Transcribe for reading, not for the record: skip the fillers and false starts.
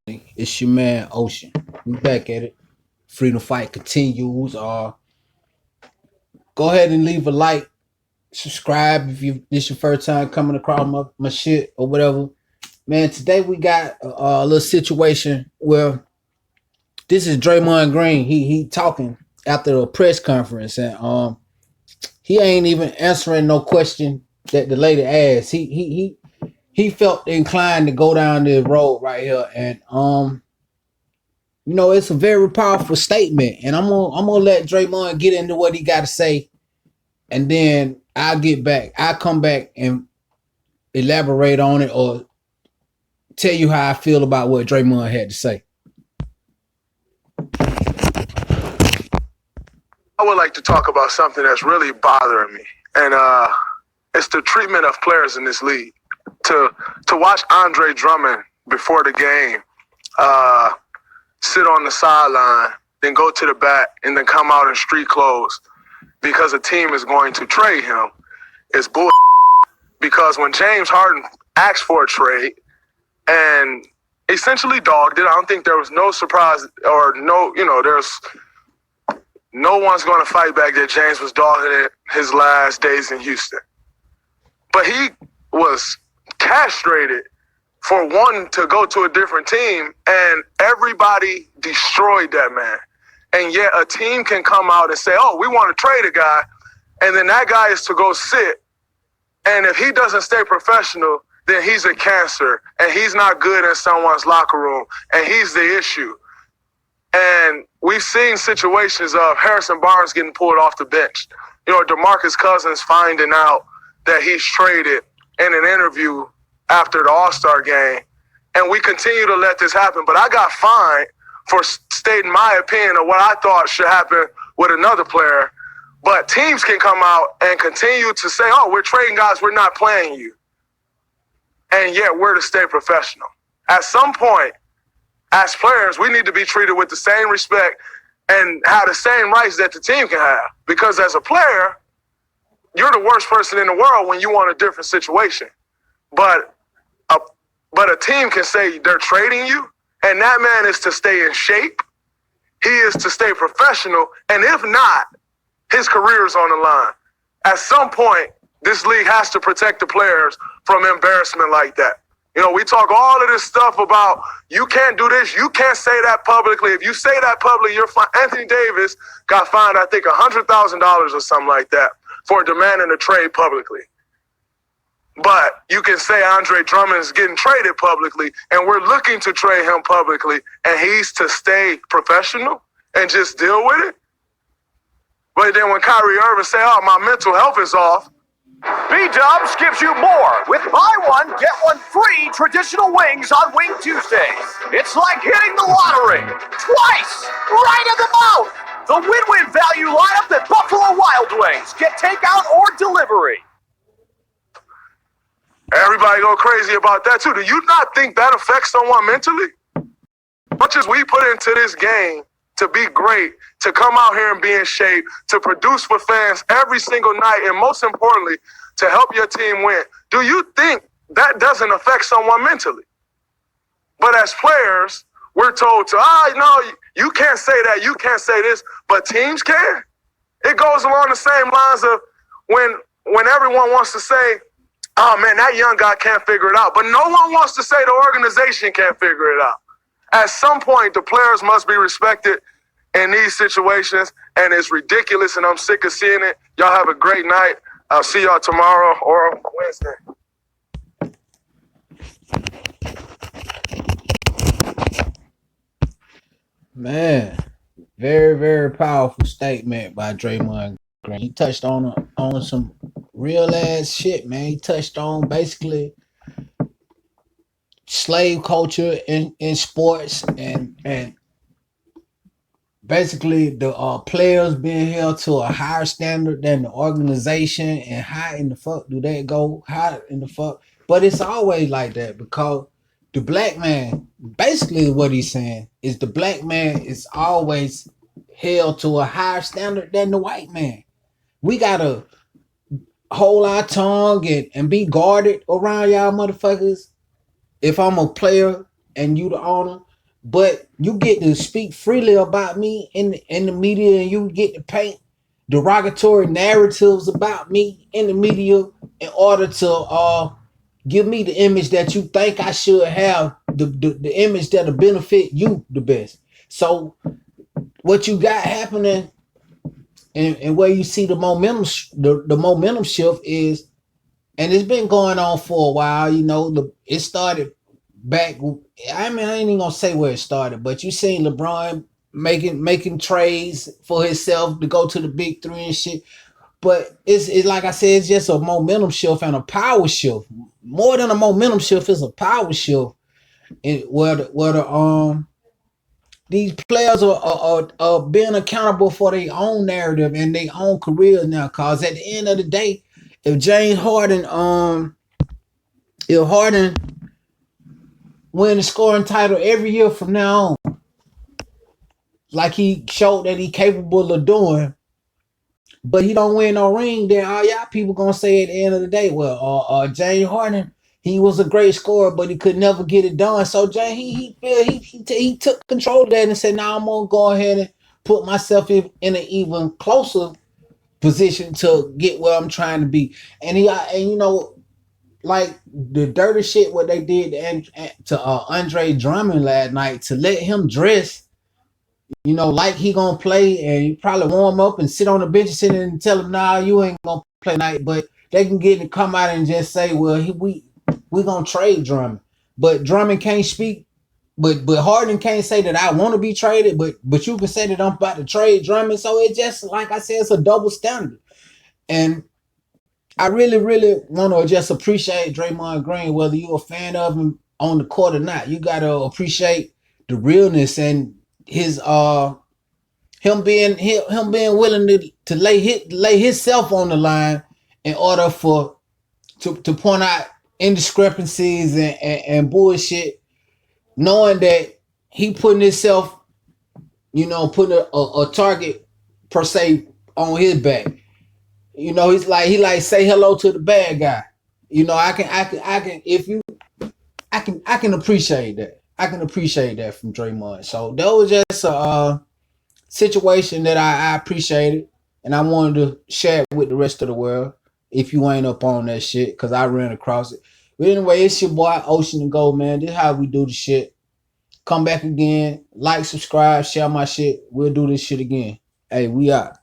It's your man Ocean. We back at it. Freedom fight continues. Go ahead and leave a like, subscribe if you this your first time coming across my shit or whatever. Man, today we got a little situation where this is Draymond Green. He talking after a press conference and he ain't even answering no question that the lady asked. He felt inclined to go down this road right here and it's a very powerful statement, and I'm gonna let Draymond get into what he got to say, and then I'll get back. I'll come back and elaborate on it or tell you how I feel about what Draymond had to say. I would like to talk about something that's really bothering me, and it's the treatment of players in this league. To watch Andre Drummond before the game, sit on the sideline, then go to the back, and then come out in street clothes because a team is going to trade him is bull. Because when James Harden asked for a trade and essentially dogged it, I don't think there was no surprise or there's no one's going to fight back that James was dogging it his last days in Houston. But he was castrated for wanting to go to a different team, and everybody destroyed that man. And yet a team can come out and say, oh, we want to trade a guy, and then that guy is to go sit. And if he doesn't stay professional, then he's a cancer, and he's not good in someone's locker room, and he's the issue. And we've seen situations of Harrison Barnes getting pulled off the bench. DeMarcus Cousins finding out that he's traded in an interview after the All-Star game. And we continue to let this happen. But I got fined for stating my opinion of what I thought should happen with another player. But teams can come out and continue to say, oh, we're trading guys, we're not playing you. And yet we're to stay professional. At some point, as players, we need to be treated with the same respect and have the same rights that the team can have. Because as a player, you're the worst person in the world when you want a different situation. But a team can say they're trading you, and that man is to stay in shape. He is to stay professional, and if not, his career is on the line. At some point, this league has to protect the players from embarrassment like that. We talk all of this stuff about you can't do this, you can't say that publicly. If you say that publicly, you're fine. Anthony Davis got fined, I think, $100,000 or something like that for demanding a trade publicly. But you can say Andre Drummond is getting traded publicly, and we're looking to trade him publicly, and he's to stay professional and just deal with it. But then when Kyrie Irving say, oh, my mental health is off. B-Dubs gives you more with buy one, get one free traditional wings on Wing Tuesdays. It's like hitting the lottery twice, right in the mouth. The win-win value lineup at Buffalo Wild Wings. Get takeout or delivery. Everybody go crazy about that too. Do you not think that affects someone mentally? Much as we put into this game to be great, to come out here and be in shape, to produce for fans every single night, and most importantly, to help your team win. Do you think that doesn't affect someone mentally? But as players, we're told to, no, you can't say that, you can't say this, but teams can. It goes along the same lines of when everyone wants to say, oh man, that young guy can't figure it out. But no one wants to say the organization can't figure it out. At some point, the players must be respected in these situations, and it's ridiculous, and I'm sick of seeing it. Y'all have a great night. I'll see y'all tomorrow or Wednesday. Man, very, very powerful statement by Draymond Green. He touched on some real ass shit, man. He touched on basically slave culture in sports and basically the players being held to a higher standard than the organization, and how in the fuck do that go? How in the fuck? But it's always like that because the black man, basically what he's saying is the black man is always held to a higher standard than the white man. We gotta hold our tongue and be guarded around y'all motherfuckers. If I'm a player and you the owner, but you get to speak freely about me in the media, and you get to paint derogatory narratives about me in the media in order to give me the image that you think I should have, the image that'll benefit you the best. So what you got happening, and where you see the momentum, the momentum shift is, and it's been going on for a while. It started back. I mean, I ain't even gonna say where it started, but you seen LeBron making trades for himself to go to the big three and shit. But it's like I said, it's just a momentum shift and a power shift. More than a momentum shift, it's a power shift. And where these players are being accountable for their own narrative and their own careers now. Cause at the end of the day, if James Harden if Harden win the scoring title every year from now on, like he showed that he capable of doing, but he don't win no ring, then all y'all people gonna say at the end of the day, well, James Harden, he was a great scorer, but he could never get it done. So James, he took control of that and said, "Now I'm gonna go ahead and put myself in an even closer position to get where I'm trying to be." And like the dirty shit what they did to Andre Drummond last night, to let him dress, like he gonna play, and you probably warm up and sit on the bench and sit and tell him, "Nah, you ain't gonna play tonight." But they can get and come out and just say, "Well, we gonna trade Drummond," but Drummond can't speak. But Harden can't say that I want to be traded. But you can say that I'm about to trade Drummond. So it just, like I said, it's a double standard. And I really, really want to just appreciate Draymond Green, whether you're a fan of him on the court or not. You gotta appreciate the realness and his him being willing to lay himself on the line in order to point out indiscrepancies and bullshit, knowing that he putting himself, putting a target per se on his back. He's like he say hello to the bad guy. I can appreciate that. I can appreciate that from Draymond. So that was just a situation that I appreciated, and I wanted to share it with the rest of the world. If you ain't up on that shit, because I ran across it. But anyway, it's your boy Ocean and Gold, man. This is how we do the shit. Come back again, like, subscribe, share my shit. We'll do this shit again. Hey, we out.